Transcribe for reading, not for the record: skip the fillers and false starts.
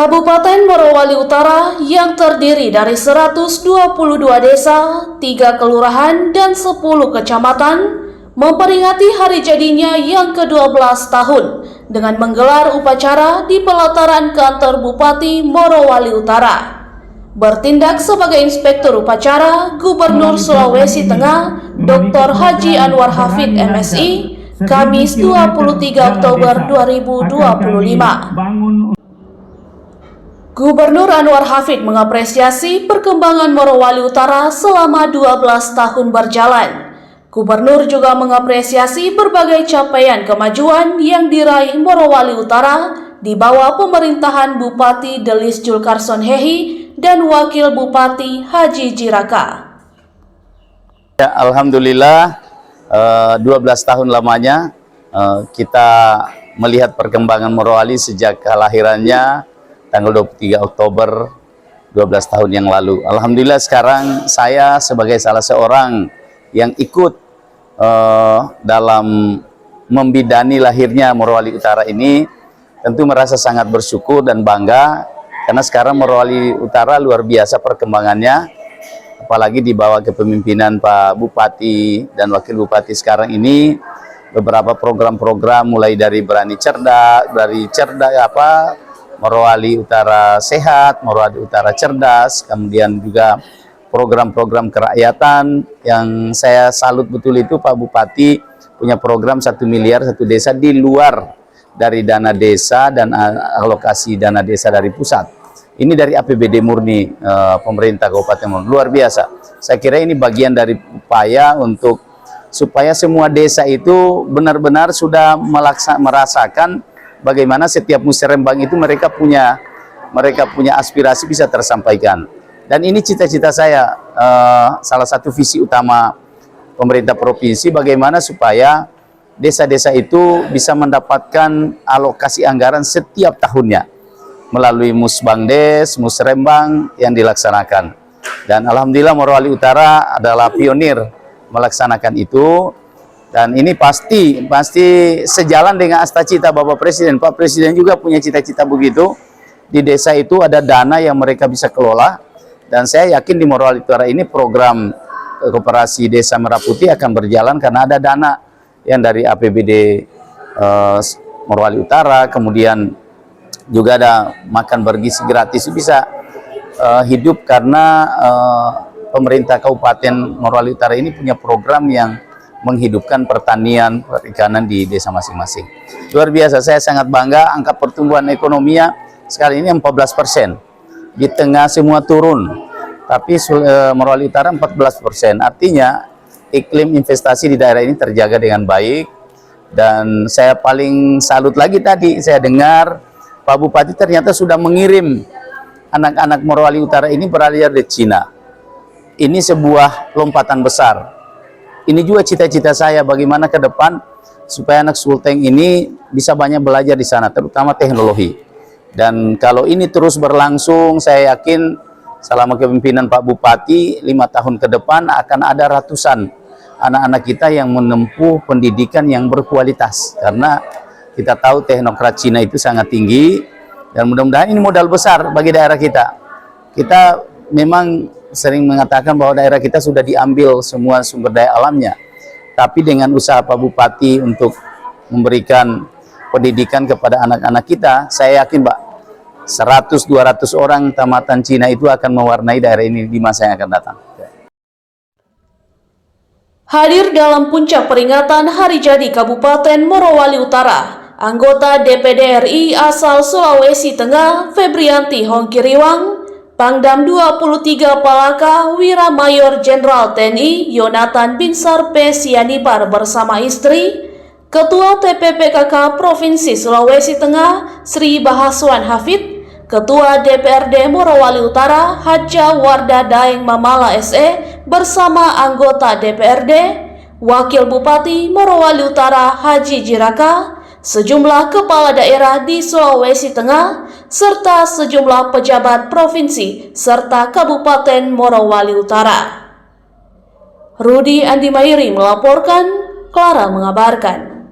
Kabupaten Morowali Utara yang terdiri dari 122 desa, 3 kelurahan, dan 10 kecamatan memperingati hari jadinya yang ke-12 tahun dengan menggelar upacara di pelataran kantor Bupati Morowali Utara. Bertindak sebagai inspektur upacara, Gubernur Sulawesi Tengah, Dr. Haji Anwar Hafid MSI, Kamis 23 Oktober 2025. Gubernur Anwar Hafid mengapresiasi perkembangan Morowali Utara selama 12 tahun berjalan. Gubernur juga mengapresiasi berbagai capaian kemajuan yang diraih Morowali Utara di bawah pemerintahan Bupati Delis Julkarson Hehi dan Wakil Bupati Haji Jiraka. Ya, Alhamdulillah 12 tahun lamanya kita melihat perkembangan Morowali sejak kelahirannya tanggal 23 Oktober 12 tahun yang lalu. Alhamdulillah sekarang saya sebagai salah seorang yang ikut dalam membidani lahirnya Morowali Utara ini tentu merasa sangat bersyukur dan bangga karena sekarang Morowali Utara luar biasa perkembangannya, apalagi di bawah kepemimpinan Pak Bupati dan Wakil Bupati sekarang ini. Beberapa program-program mulai dari Morowali Utara Sehat, Morowali Utara Cerdas, kemudian juga program-program kerakyatan yang saya salut betul itu Pak Bupati punya program 1 miliar 1 desa di luar dari dana desa dan alokasi dana desa dari pusat. Ini dari APBD murni pemerintah Kabupaten Morowali, luar biasa. Saya kira ini bagian dari upaya untuk supaya semua desa itu benar-benar sudah merasakan bagaimana setiap musrembang itu mereka punya aspirasi bisa tersampaikan. Dan ini cita-cita saya, salah satu visi utama pemerintah provinsi, bagaimana supaya desa-desa itu bisa mendapatkan alokasi anggaran setiap tahunnya melalui musbangdes, musrembang yang dilaksanakan. Dan alhamdulillah Morowali Utara adalah pionir melaksanakan itu. Dan ini pasti sejalan dengan cita Bapak Presiden. Pak Presiden juga punya cita-cita begitu. Di desa itu ada dana yang mereka bisa kelola. Dan saya yakin di Morowali Utara ini program Koperasi Desa Merah Putih akan berjalan karena ada dana yang dari APBD Morowali Utara. Kemudian juga ada makan bergizi gratis, bisa hidup karena pemerintah Kabupaten Morowali Utara ini punya program yang menghidupkan pertanian, perikanan di desa masing-masing. Luar biasa, saya sangat bangga angka pertumbuhan ekonominya sekali ini 14%. Di tengah semua turun, tapi Morowali Utara 14%. Artinya iklim investasi di daerah ini terjaga dengan baik. Dan saya paling salut lagi tadi, saya dengar Pak Bupati ternyata sudah mengirim anak-anak Morowali Utara ini belajar di Cina. Ini sebuah lompatan besar. Ini juga cita-cita saya bagaimana ke depan supaya anak Sulteng ini bisa banyak belajar di sana, terutama teknologi. Dan kalau ini terus berlangsung, saya yakin selama kepemimpinan Pak Bupati 5 tahun ke depan akan ada ratusan anak-anak kita yang menempuh pendidikan yang berkualitas. Karena kita tahu teknokrat Cina itu sangat tinggi dan mudah-mudahan ini modal besar bagi daerah kita. Kita memang sering mengatakan bahwa daerah kita sudah diambil semua sumber daya alamnya, tapi dengan usaha Pak Bupati untuk memberikan pendidikan kepada anak-anak kita, saya yakin Pak 100-200 orang tamatan Cina itu akan mewarnai daerah ini di masa yang akan datang. Hadir dalam puncak peringatan Hari Jadi Kabupaten Morowali Utara, anggota DPD RI asal Sulawesi Tengah Febrianti Hongkiriwang, Pangdam 23 Palaka Wira Mayor Jenderal TNI Yonatan Binsar P. Sianipar bersama istri, Ketua TPPKK Provinsi Sulawesi Tengah Sri Bahaswan Hafid, Ketua DPRD Morowali Utara Haja Wardah Daeng Mamala SE bersama anggota DPRD, Wakil Bupati Morowali Utara Haji Jiraka, sejumlah kepala daerah di Sulawesi Tengah, serta sejumlah pejabat provinsi serta Kabupaten Morowali Utara. Rudi Andi Mairi melaporkan, Clara mengabarkan.